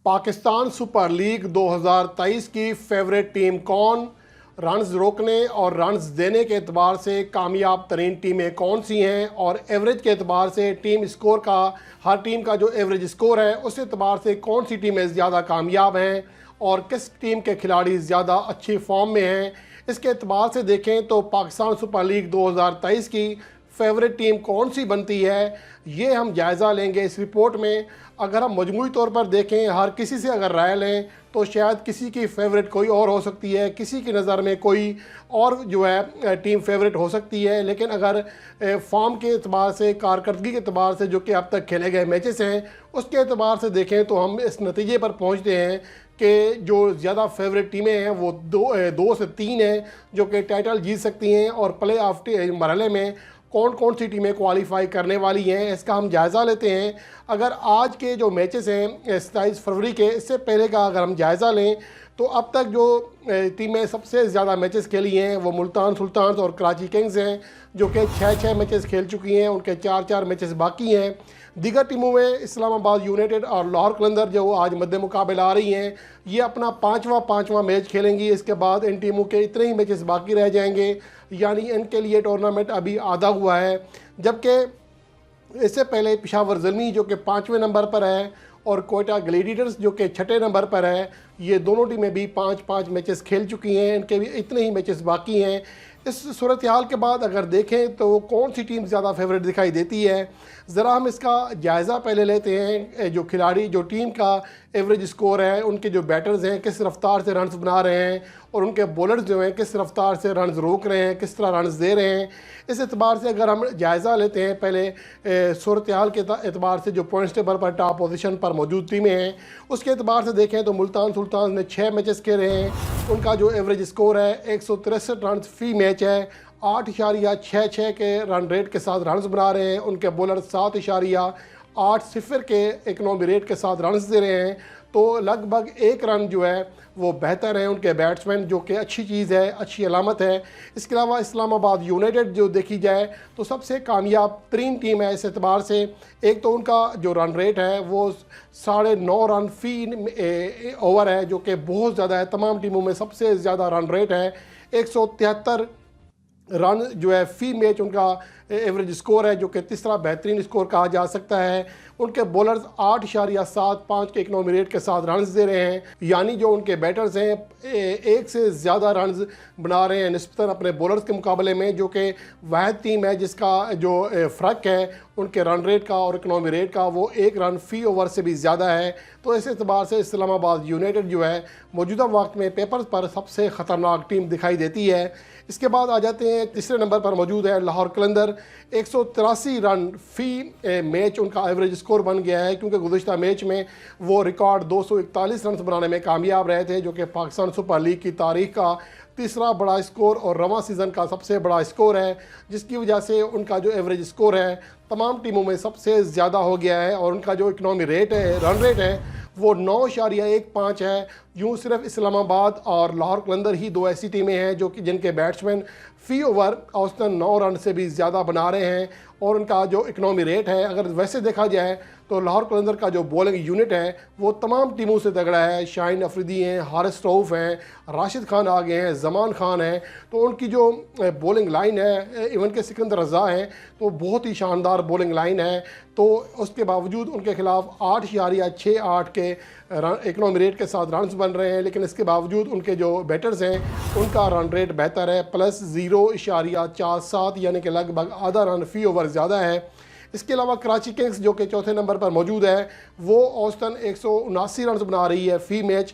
Pakistan super league 2023 की favourite team कौन, runs रोकने और रन्स देने के एतबार से कामयाब तरीन टीमें कौन सी हैं और एवरेज के एतबार से टीम स्कोर का, हर टीम का जो एवरेज स्कोर है उस एतबार से कौन सी टीमें ज़्यादा कामयाब हैं और किस टीम के खिलाड़ी ज़्यादा अच्छी फॉर्म में हैं, इसके एतबार से देखें तो पाकिस्तान सुपर लीग 2023 की फेवरेट टीम कौन सी बनती है, ये हम जायज़ा लेंगे इस रिपोर्ट में। अगर हम मजमूई तौर पर देखें, हर किसी से अगर राय लें तो शायद किसी की फेवरेट कोई और हो सकती है, किसी की नज़र में कोई और जो है टीम फेवरेट हो सकती है। लेकिन अगर फॉर्म के अतबार से, कारकर्दगी के अतबार से, जो कि अब तक खेले गए मैचेस हैं उसके अतबार से देखें तो हम इस नतीजे पर पहुँचते हैं कि जो ज़्यादा फेवरेट टीमें हैं वो दो से तीन हैं जो कि टाइटल जीत सकती हैं। और प्ले ऑफ मरहले में कौन कौन सी टीमें क्वालिफाई करने वाली हैं, इसका हम जायज़ा लेते हैं। अगर आज के जो मैचेस हैं 27 फरवरी के, इससे पहले का अगर हम जायज़ा लें तो अब तक जो टीमें सबसे ज़्यादा मैचेस खेली हैं वो मुल्तान सुल्तान्स और कराची किंग्स हैं, जो कि 6-6 मैचेस खेल चुकी हैं, उनके 4-4 मैचेस बाकी हैं। दीगर टीमों में इस्लामाबाद यूनाइटेड और लाहौर कलंदर जो आज मद्दे मुकाबले आ रही हैं, ये अपना पाँचवा मैच खेलेंगी। इसके बाद इन टीमों के इतने ही मैचेस बाकी रह जाएंगे, यानी इनके लिए टूर्नामेंट अभी आधा हुआ है। जबकि इससे पहले पेशावर ज़ल्मी जो कि 5वें नंबर पर है और कोयटा ग्लैडिएटर्स जो कि 6ठे नंबर पर है, ये दोनों टीमें भी 5-5 मैचेस खेल चुकी हैं, इनके भी इतने ही मैचेस बाकी हैं। इस सूरत हाल के बाद अगर देखें तो कौन सी टीम ज़्यादा फेवरेट दिखाई देती है, ज़रा हम इसका जायज़ा पहले लेते हैं। जो खिलाड़ी, जो टीम का एवरेज स्कोर है, उनके जो बैटर्स हैं किस रफ्तार से रन्स बना रहे हैं और उनके बॉलर्स जो हैं किस रफ्तार से रन्स रोक रहे हैं, किस तरह रन्स दे रहे हैं। इस एतबार से अगर हम जायज़ा लेते हैं पहले सूरत हाल के एतबार से जो पॉइंट्स टेबल पर टॉप पोजीशन पर मौजूद टीमें हैं उसके एतबार से देखें तो मुल्तान सुल्तान ने 6 मैचेस खेले हैं, उनका जो एवरेज स्कोर है 163 रन फी मैच है, 8.66 के रन रेट के साथ रन्स बना रहे हैं। उनके बॉलर 7.80 के इकनॉमी रेट के साथ रन्स दे रहे हैं, तो लगभग 1 रन जो है वो बेहतर है उनके बैट्समैन, जो कि अच्छी चीज़ है, अच्छी अलामत है। इसके अलावा इस्लामाबाद यूनाइटेड जो देखी जाए तो सबसे कामयाब तरीन टीम है इस एतबार से। एक तो उनका जो रन रेट है वो 9.5 रन फी ओवर है, जो कि बहुत ज़्यादा है, तमाम टीमों में सबसे ज़्यादा रन रेट है। 173 रन जो है फी मैच उनका एवरेज स्कोर है, जो कि तीसरा बेहतरीन स्कोर कहा जा सकता है। उनके बॉलर्स 8.75 के इकनॉमी रेट के साथ रन्स दे रहे हैं, यानी जो उनके बैटर्स हैं एक से ज़्यादा रन्स बना रहे हैं निस्बतन अपने बॉलर्स के मुकाबले में, जो कि वाहिद टीम है जिसका जो फ़र्क है उनके रन रेट का और इकनॉमी रेट का वो 1 रन फी ओवर से भी ज़्यादा है। तो इस एतबार से इस्लामाबाद यूनाइटेड जो है मौजूदा वक्त में पेपर्स पर सबसे ख़तरनाक टीम दिखाई देती है। इसके बाद आ जाते हैं, तीसरे नंबर पर मौजूद है लाहौर कलंदर। 183 रन फी मैच उनका एवरेज स्कोर बन गया है, क्योंकि गुज़िश्ता मैच में वो रिकॉर्ड 241 रन बनाने में कामयाब रहे थे, जो कि पाकिस्तान सुपर लीग की तारीख का तीसरा बड़ा स्कोर और रवां सीज़न का सबसे बड़ा स्कोर है, जिसकी वजह से उनका जो एवरेज स्कोर है तमाम टीमों में सबसे ज़्यादा हो गया है। और उनका जो इकनॉमी रेट है, रन रेट है, वो 9.15 है। यूँ सिर्फ इस्लामाबाद और लाहौर कलंदर ही दो ऐसी टीमें हैं जो कि जिनके बैट्समैन फ़ी ओवर औसतन 9 रन से भी ज़्यादा बना रहे हैं। और उनका जो इकनॉमी रेट है, अगर वैसे देखा जाए तो लाहौर कलंदर का जो बॉलिंग यूनिट है वो तमाम टीमों से तगड़ा है। शाहीन अफरीदी हैं, हारिस रऊफ़ हैं, राशिद खान आ गए हैं, ज़मान खान हैं, तो उनकी जो बॉलिंग लाइन है, इवन के सिकंदर रज़ा हैं, तो बहुत ही शानदार बॉलिंग लाइन है। तो उसके बावजूद उनके खिलाफ 8.68 के इकनॉमी रेट के साथ रन्स बन रहे हैं, लेकिन इसके बावजूद उनके जो बैटर्स हैं उनका रन रेट बेहतर है, प्लस 0.47, यानी कि लगभग आधा रन फी ओवर ज़्यादा है। इसके अलावा कराची किंग्स जो कि चौथे नंबर पर मौजूद है, वो औसतन 179 रन बना रही है फ़ी मैच,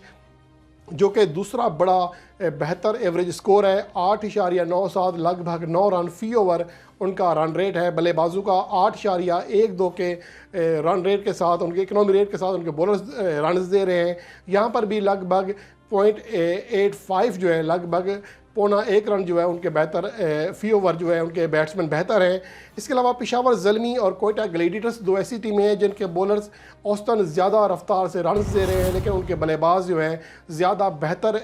जो कि दूसरा बड़ा बेहतर एवरेज स्कोर है। 8.97, लगभग 9 रन फी ओवर उनका रन रेट है। बल्लेबाजों का 8.12 के रन रेट के साथ, उनके इकनॉमी रेट के साथ उनके बॉलर्स रन दे रहे हैं। यहाँ पर भी लगभग 0.85 जो है, लगभग 0.1 रन जो है उनके बेहतर फ़ी ओवर जो है उनके बैट्समैन बेहतर हैं। इसके अलावा पेशावर ज़ल्मी और कोयटा ग्लैडिएटर्स दो ऐसी टीमें हैं जिनके बॉलर्स औसतन ज़्यादा रफ्तार से रन दे रहे हैं, लेकिन उनके बल्लेबाज जो हैं ज़्यादा बेहतर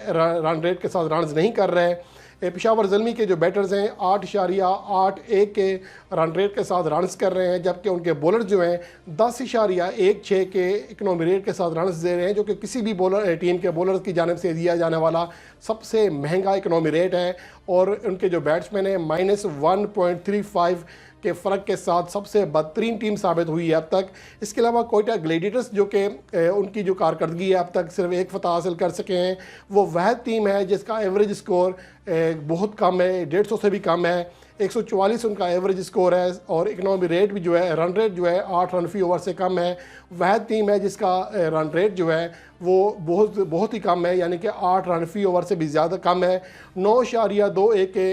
रन रेट के साथ रन नहीं कर रहे हैं। पेशावर ज़ल्मी के जो बैटर्स हैं 8.81 के रन रेट के साथ रन्स कर रहे हैं, जबकि उनके बॉलर जो हैं 10.16 के इकनॉमी रेट के साथ रन्स दे रहे हैं, जो कि किसी भी बॉलर टीम के बॉलर्स की जानिब से दिया जाने वाला सबसे महंगा इकनॉमी रेट है। और उनके जो बैट्समैन हैं -1.35 के फ़र्क के साथ सबसे बदतरीन टीम साबित हुई है अब तक। इसके अलावा कोयटा ग्लेडिएटर्स जो कि उनकी जो कारकर्दगी है अब तक सिर्फ एक फ़तह हासिल कर सके हैं, वो वह टीम है जिसका एवरेज स्कोर बहुत कम है, 150 से भी कम है। 144 उनका एवरेज स्कोर है और इकनॉमी रेट भी जो है, रन रेट जो है 8 रन फी ओवर से कम है। वह टीम है जिसका रन रेट जो है वो बहुत ही कम है, यानी कि 8 रन फी ओवर से भी ज़्यादा कम है। 9.21 के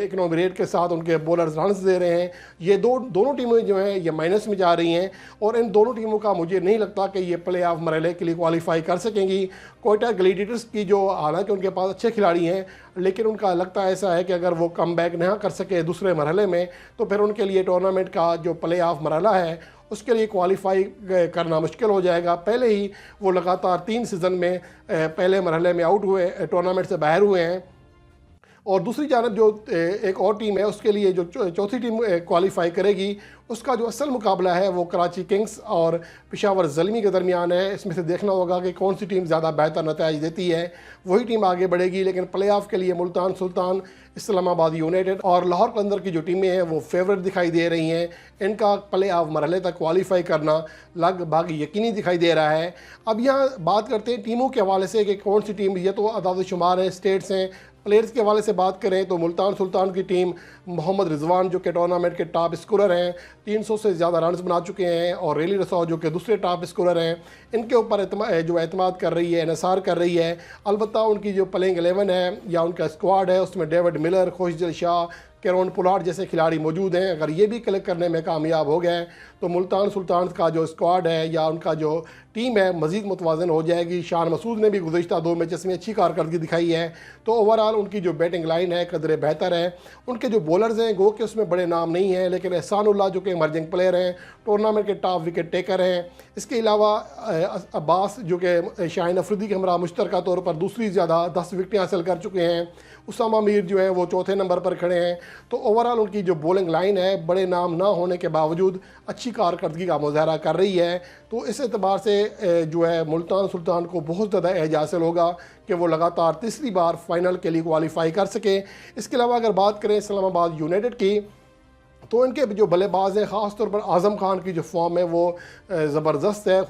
इकनॉमी रेट के साथ उनके बॉलर्स रन्स दे रहे हैं। ये दोनों टीमें जो हैं ये माइनस में जा रही हैं और इन दोनों टीमों का मुझे नहीं लगता कि ये प्ले ऑफ मरहले के लिए क्वालिफाई कर सकेंगी। कोयटा ग्लेडिएटर्स की जो, हालांकि उनके पास अच्छे खिलाड़ी हैं, लेकिन उनका लगता ऐसा है कि अगर वो कम बैक ना कर सके दूसरे मरहले में तो फिर उनके लिए टूर्नामेंट का जो प्ले ऑफ मरहला है उसके लिए क्वालिफाई करना मुश्किल हो जाएगा। पहले ही वो लगातार 3 सीज़न में पहले मरहले में आउट हुए, टूर्नामेंट से बाहर हुए हैं। और दूसरी जानब जो एक और टीम है उसके लिए जो चौथी टीम क्वालिफाई करेगी उसका जो असल मुकाबला है वो कराची किंग्स और पेशावर ज़ल्मी के दरमियान है। इसमें से देखना होगा कि कौन सी टीम ज़्यादा बेहतर नतीजा देती है, वही टीम आगे बढ़ेगी। लेकिन प्ले ऑफ के लिए मुल्तान सुल्तान, इस्लामाबाद यूनाइटेड और लाहौर कलंदर की जो टीमें हैं वो फेवरेट दिखाई दे रही हैं। इनका प्ले ऑफ मरहले तक क्वालिफाई करना लगभग यकीनी दिखाई दे रहा है। अब यहाँ बात करते हैं टीमों के हवाले से कि कौन सी टीम, ये तो अदाद शुमार है, स्टेट्स हैं। प्लेयर्स के हवाले से बात करें तो मुल्तान सुल्तान की टीम मोहम्मद रिजवान जो कि टूर्नामेंट के टॉप स्कोरर हैं, 300 से ज़्यादा रन्स बना चुके हैं, और रेली रसौ जो कि दूसरे टॉप स्कोरर हैं, इनके ऊपर जो एतमाद कर रही है, इन्हिसार कर रही है। अलबत्ता उनकी जो प्लेइंग 11 है या उनका स्क्वाड है उसमें डेविड मिलर, खुशदिल शाह, कैरोन पुलार्ड जैसे खिलाड़ी मौजूद हैं। अगर ये भी कलेक्ट करने में कामयाब हो गए तो मुल्तान सुल्तान का जो स्क्वाड है या उनका जो टीम है मज़ीद मुतवाज़न हो जाएगी। शान मसूद ने भी गुज़िश्ता 2 मैचेस में अच्छी कारकर्दगी दिखाई है। तो ओवरऑल उनकी जो बैटिंग लाइन है कदरे बेहतर है। उनके जो बॉलर्स हैं गो के उसमें बड़े नाम नहीं हैं, लेकिन एहसानुल्लाह जो कि इमर्जिंग प्लेयर हैं, टूर्नामेंट के टॉप विकेट टेकर हैं। इसके अलावा अब्बास जो कि शाहीन अफरीदी के हमरा मुश्तरका तौर पर दूसरी ज़्यादा 10 विकेटें हासिल कर चुके हैं। उसामा मीर जो है वो चौथे नंबर पर खड़े हैं। तो ओवरऑल उनकी जो बॉलिंग लाइन है बड़े नाम ना होने के बावजूद अच्छी कारकर्दगी का मुजाहरा कर रही है। तो इस एतबार से जो है मुल्तान सुल्तान को बहुत ज़्यादा एज हासिल होगा कि वो लगातार तीसरी बार फाइनल के लिए क्वालिफाई कर सके। इसके अलावा अगर बात करें इस्लामाबाद यूनाइटेड की तो इनके जो बल्लेबाज हैं ख़ास तौर पर आज़म खान की जो फॉर्म है वो ज़बरदस्त है।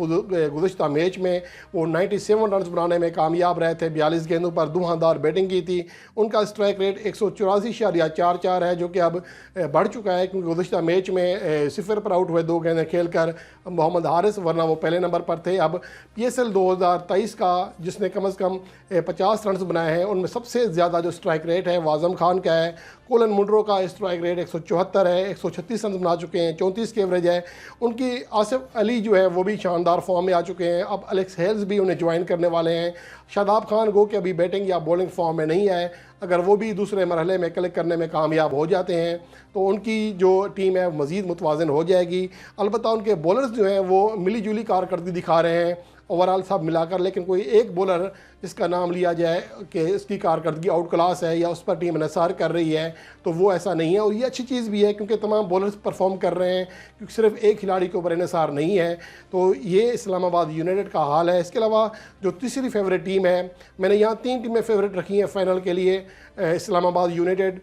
गुज़िश्ता मैच में वो 97 रन बनाने में कामयाब रहे थे, 42 गेंदों पर धुआंधार बैटिंग की थी। उनका स्ट्राइक रेट 184.44 है जो कि अब बढ़ चुका है, क्योंकि गुज़िश्ता मैच में 0 पर आउट हुए 2 गेंदें खेलकर मोहम्मद हारिस, वरना वो पहले नंबर पर थे। अब PSL 2023 का जिसने कम से कम 50 रन बनाए हैं उनमें सबसे ज़्यादा जो स्ट्राइक रेट है वो आज़म खान का है। कोलन मुंड्रो का स्ट्राइक रेट 174 है, 136 रन बना चुके हैं, 34 की एवरेज है। उनकी आसिफ अली जो है वो भी शानदार फॉर्म में आ चुके हैं। अब एलेक्स हेल्स भी उन्हें ज्वाइन करने वाले हैं। शादाब खान गो के अभी बैटिंग या बॉलिंग फॉर्म में नहीं है, अगर वो भी दूसरे मरहले में कलेक्ट करने में कामयाब हो जाते हैं तो उनकी जो टीम है मज़ीद मुतवाज़न हो जाएगी। अलबत्ता उनके बॉलर्स जो हैं वो मिली जुली कारकर्दगी दिखा रहे हैं ओवरऑल सब मिलाकर, लेकिन कोई एक बॉलर जिसका नाम लिया जाए कि इसकी कारकर्दगी आउट क्लास है या उस पर टीम इन्हिसार कर रही है तो वो ऐसा नहीं है। और ये अच्छी चीज़ भी है क्योंकि तमाम बॉलर्स परफॉर्म कर रहे हैं, क्योंकि सिर्फ एक खिलाड़ी के ऊपर इन्हिसार नहीं है। तो ये इस्लामाबाद यूनाइटेड का हाल है। इसके अलावा जो तीसरी फेवरेट टीम है, मैंने यहाँ 3 टीमें फेवरेट रखी हैं फाइनल के लिए, इस्लामाबाद यूनाइटेड,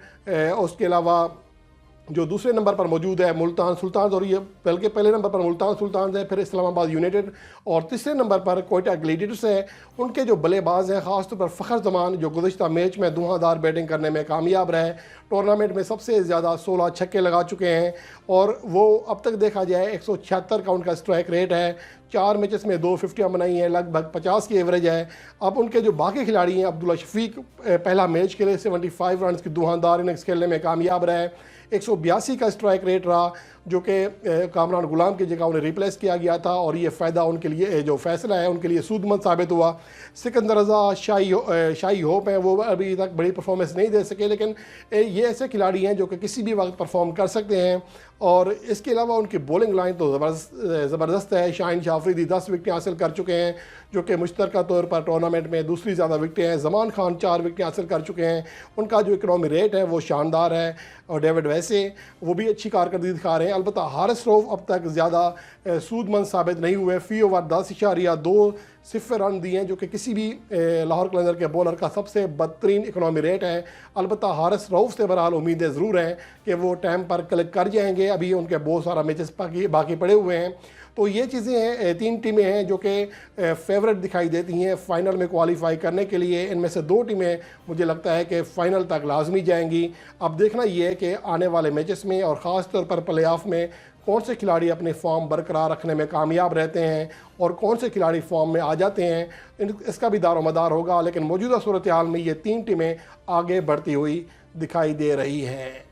उसके अलावा जो दूसरे नंबर पर मौजूद है मुल्तान सुल्तान, और ये बल्कि पहले नंबर पर मुल्तान सुल्तान है, फिर इस्लामाबाद यूनाइटेड, और तीसरे नंबर पर कोयटा ग्लेडिएटर्स है। उनके जो बल्लेबाज हैं ख़ासतौर पर फ़खर जमान जो गुज़िश्ता मैच में धुआंधार बैटिंग करने में कामयाब रहे, टूर्नामेंट में सबसे ज़्यादा 16 छक्के लगा चुके हैं और वो अब तक देखा जाए 176 का उनका स्ट्राइक रेट है। 4 मैचेस में 2 फिफ्टियाँ बनाई हैं, लगभग 50 की एवरेज है। अब उनके जो बाकी खिलाड़ी हैं, अब्दुल्ला शफीक पहला मैच के लिए 75 रन की धुआंधार इनिंग्स खेलने में कामयाब रहे, 182 का स्ट्राइक रेट रहा। जो कि कामरान गुलाम की जगह उन्हें रिप्लेस किया गया था, और ये फ़ायदा उनके लिए, जो फैसला है उनके लिए सूदमंद साबित हुआ। सिकंदर रज़ा, शाही होप हैं, वो अभी तक बड़ी परफॉर्मेंस नहीं दे सके, लेकिन ये ऐसे खिलाड़ी हैं जो कि किसी भी वक्त परफॉर्म कर सकते हैं। और इसके अलावा उनकी बॉलिंग लाइन तो ज़बरदस्त है। शाहीन शाह अफरीदी 10 विकेटें हासिल कर चुके हैं, जो कि मुश्तरका तौर पर टूर्नामेंट में दूसरी ज़्यादा विकेटें हैं। ज़मान खान 4 विकेटें हासिल कर चुके हैं, उनका जो इकनॉमी रेट है वो शानदार है। और डेविड वैसे वो भी अच्छी कारकर्दगी दिखा रहे हैं। अलबत्ता हारिस रऊफ अब तक ज़्यादा सूदमंद साबित नहीं हुए। फ़ी ओवर 10.2 सिफर रन दिए हैं, जो कि किसी भी लाहौर कलंदर के बॉलर का सबसे बदतरीन इकनॉमी रेट है। अलबत्ता हारिस रऊफ से बहरहाल उम्मीदें ज़रूर हैं कि वो टाइम पर कलेक्ट कर जाएंगे, अभी उनके बहुत सारा मैचेस बाकी पड़े हुए हैं। तो ये चीज़ें हैं, 3 टीमें हैं जो कि फेवरेट दिखाई देती हैं फ़ाइनल में क्वालिफाई करने के लिए। इनमें से 2 टीमें मुझे लगता है कि फ़ाइनल तक लाजमी जाएंगी। अब देखना ये है कि आने वाले मैचेस में और ख़ास तौर पर प्ले ऑफ में कौन से खिलाड़ी अपने फॉर्म बरकरार रखने में कामयाब रहते हैं और कौन से खिलाड़ी फॉर्म में आ जाते हैं, इसका भी दारोमदार होगा। लेकिन मौजूदा सूरत हाल में ये 3 टीमें आगे बढ़ती हुई दिखाई दे रही हैं।